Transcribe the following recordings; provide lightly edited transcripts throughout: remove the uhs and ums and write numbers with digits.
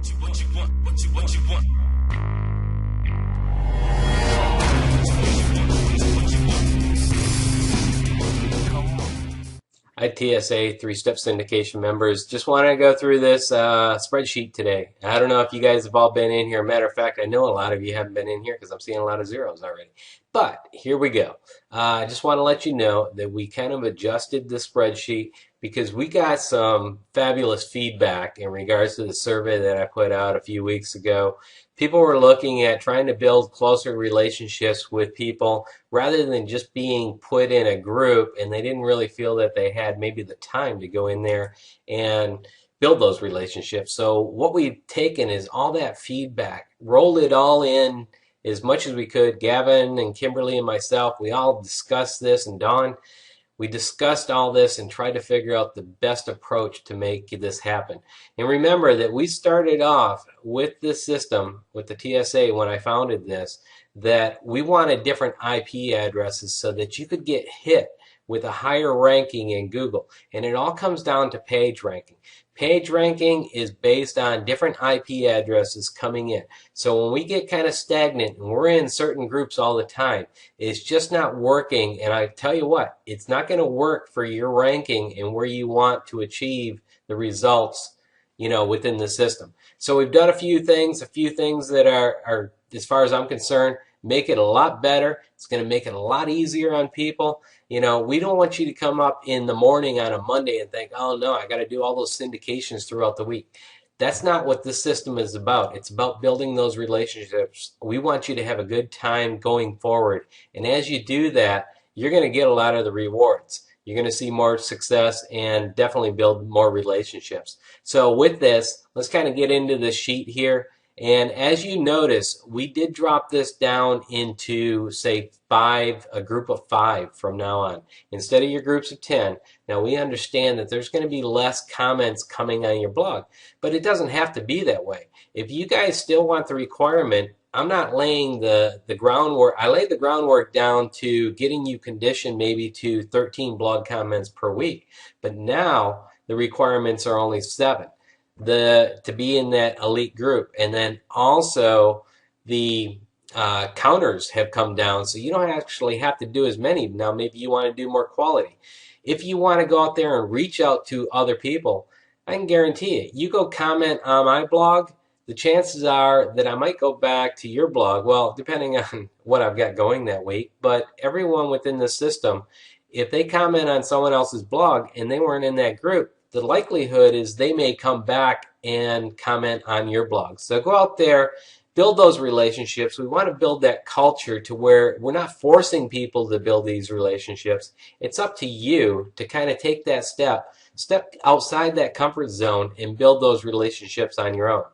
Hi, TSA three-step syndication members. Just wanted to go through this spreadsheet today. I don't know if you guys have all been in here. Matter of fact, I know a lot of you haven't been in here because I'm seeing a lot of zeros already. But here we go. I just want to let you know that we kind of adjusted the spreadsheet because we got some fabulous feedback in regards to the survey that I put out a few weeks ago. People were looking at trying to build closer relationships with people rather than just being put in a group, and they didn't really feel that they had maybe the time to go in there and build those relationships. So what we've taken is all that feedback, rolled it all in as much as we could. Gavin and Kimberly and myself, we all discussed this, and Dawn, we discussed all this and tried to figure out the best approach to make this happen. And remember that we started off with this system, with the TSA when I founded this, that we wanted different IP addresses so that you could get hit with a higher ranking in Google. And it all comes down to page ranking. Page ranking is based on different IP addresses coming in. So when we get kind of stagnant and we're in certain groups all the time, it's just not working. And I tell you what, it's not going to work for your ranking and where you want to achieve the results, within the system. So we've done a few things that are, as far as I'm concerned, make it a lot better. It's going to make it a lot easier on people. We don't want you to come up in the morning on a Monday and think, oh no, I got to do all those syndications throughout the week. That's not what this system is about. It's about building those relationships. We want you to have a good time going forward. And as you do that, you're going to get a lot of the rewards. You're going to see more success and definitely build more relationships. So with this, let's kind of get into the sheet here. And as you notice, we did drop this down into, say, a group of 5 from now on, instead of your groups of 10. Now, we understand that there's going to be less comments coming on your blog, but it doesn't have to be that way. If you guys still want the requirement, I'm not laying the groundwork. I laid the groundwork down to getting you conditioned maybe to 13 blog comments per week, but now the requirements are only 7. To be in that elite group. And then also the counters have come down, so you don't actually have to do as many. Now maybe you want to do more quality. If you want to go out there and reach out to other people, I can guarantee it. You go comment on my blog, the chances are that I might go back to your blog, well, depending on what I've got going that week, but everyone within the system, if they comment on someone else's blog and they weren't in that group, the likelihood is they may come back and comment on your blog. So go out there, build those relationships. We want to build that culture to where we're not forcing people to build these relationships. It's up to you to kind of take that step outside that comfort zone and build those relationships on your own.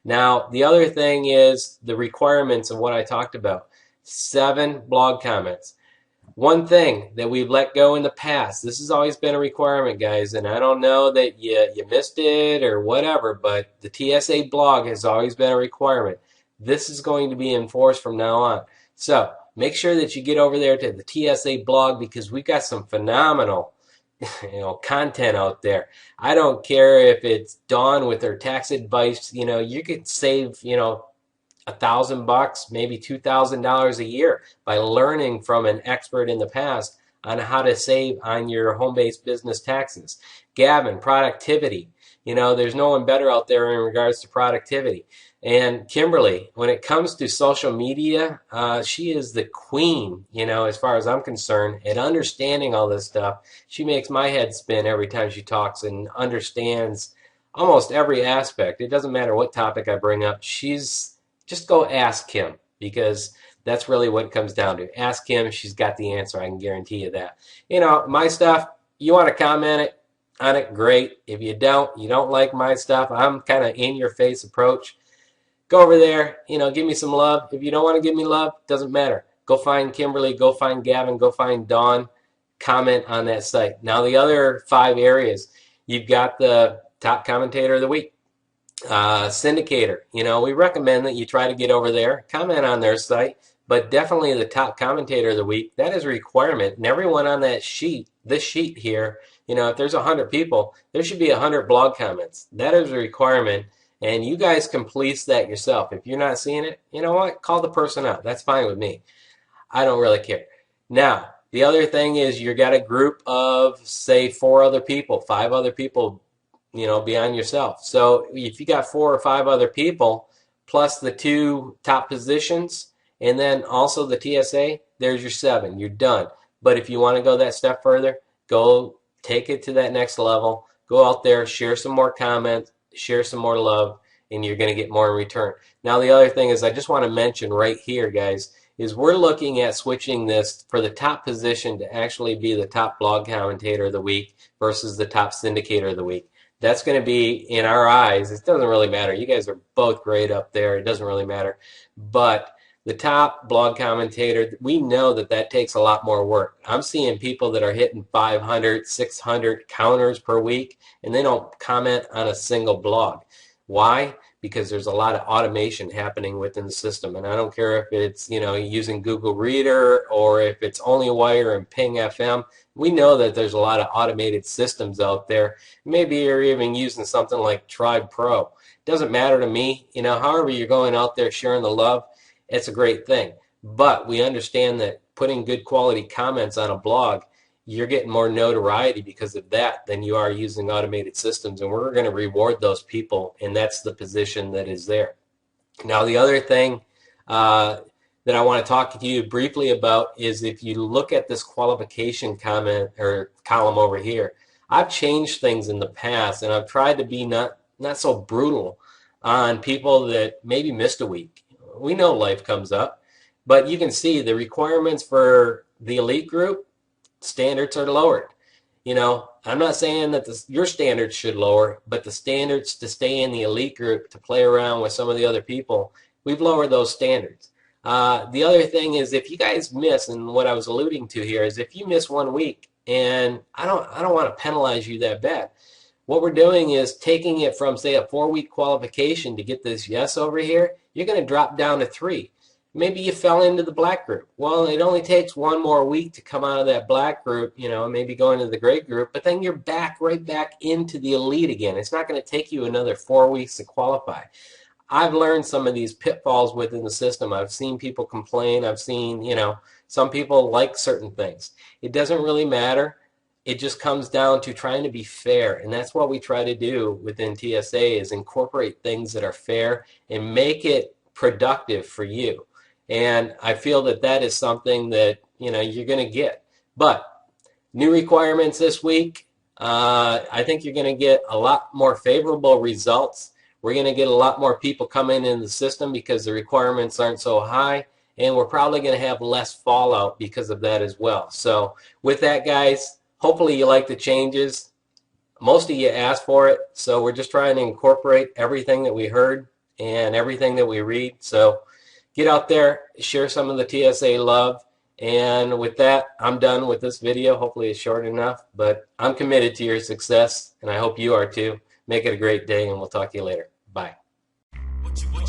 Now, the other thing is the requirements of what I talked about. 7 blog comments. One thing that we've let go in the past, this has always been a requirement, guys, and I don't know that you missed it or whatever, but the TSA blog has always been a requirement. This is going to be enforced from now on. So make sure that you get over there to the TSA blog because we've got some phenomenal content out there. I don't care if it's Dawn with her tax advice. You could save, $1,000, maybe $2,000 a year by learning from an expert in the past on how to save on your home-based business taxes. Gavin, productivity. There's no one better out there in regards to productivity. And Kimberly, when it comes to social media, she is the queen, as far as I'm concerned, at understanding all this stuff. She makes my head spin every time she talks and understands almost every aspect. It doesn't matter what topic I bring up. Just go ask Kim, because that's really what it comes down to. Ask Kim, she's got the answer. I can guarantee you that. My stuff, you want to comment on it, great. If you don't like my stuff, I'm kind of in-your-face approach. Go over there, give me some love. If you don't want to give me love, doesn't matter. Go find Kimberly, go find Gavin, go find Dawn. Comment on that site. Now, the other 5 areas, you've got the top commentator of the week. Syndicator, we recommend that you try to get over there, comment on their site, but definitely the top commentator of the week, that is a requirement. And everyone on that sheet, this sheet here, if there's 100 people, there should be 100 blog comments. That is a requirement. And you guys can police that yourself. If you're not seeing it, you know what? Call the person out. That's fine with me. I don't really care. Now, the other thing is you got a group of, say, 4 other people, 5 other people, beyond yourself. So if you got 4 or 5 other people, plus the 2 top positions, and then also the TSA, there's your 7. You're done. But if you want to go that step further, go take it to that next level. Go out there, share some more comments, share some more love, and you're going to get more in return. Now, the other thing is I just want to mention right here, guys, is we're looking at switching this for the top position to actually be the top blog commentator of the week versus the top syndicator of the week. That's going to be, in our eyes, it doesn't really matter. You guys are both great up there. It doesn't really matter. But the top blog commentator, we know that that takes a lot more work. I'm seeing people that are hitting 500, 600 counters per week, and they don't comment on a single blog. Why? Because there's a lot of automation happening within the system. And I don't care if it's, using Google Reader or if it's OnlyWire and Ping FM. We know that there's a lot of automated systems out there. Maybe you're even using something like Tribe Pro. It doesn't matter to me. However you're going out there sharing the love, it's a great thing. But we understand that putting good quality comments on a blog, you're getting more notoriety because of that than you are using automated systems. And we're going to reward those people, and that's the position that is there. Now, the other thing that I want to talk to you briefly about is if you look at this qualification comment or column over here, I've changed things in the past, and I've tried to be not so brutal on people that maybe missed a week. We know life comes up, but you can see the requirements for the elite group, standards are lowered. I'm not saying that your standards should lower, but the standards to stay in the elite group, to play around with some of the other people, we've lowered those standards. The other thing is, if you guys miss, and what I was alluding to here is if you miss 1 week, and I don't want to penalize you that bad. What we're doing is taking it from, say, a 4-week qualification to get this yes over here. You're going to drop down to 3. Maybe you fell into the black group. Well, it only takes 1 more week to come out of that black group, maybe go into the gray group, but then you're right back into the elite again. It's not going to take you another 4 weeks to qualify. I've learned some of these pitfalls within the system. I've seen people complain. I've seen, some people like certain things. It doesn't really matter. It just comes down to trying to be fair, and that's what we try to do within TSA is incorporate things that are fair and make it productive for you. And I feel that that is something that, you're going to get. But new requirements this week, I think you're going to get a lot more favorable results. We're going to get a lot more people coming in the system because the requirements aren't so high, and we're probably going to have less fallout because of that as well. So with that, guys, hopefully you like the changes. Most of you asked for it, so we're just trying to incorporate everything that we heard and everything that we read. So get out there, share some of the TSA love. And with that, I'm done with this video. Hopefully it's short enough, but I'm committed to your success, and I hope you are too. Make it a great day, and we'll talk to you later. Bye. What you want?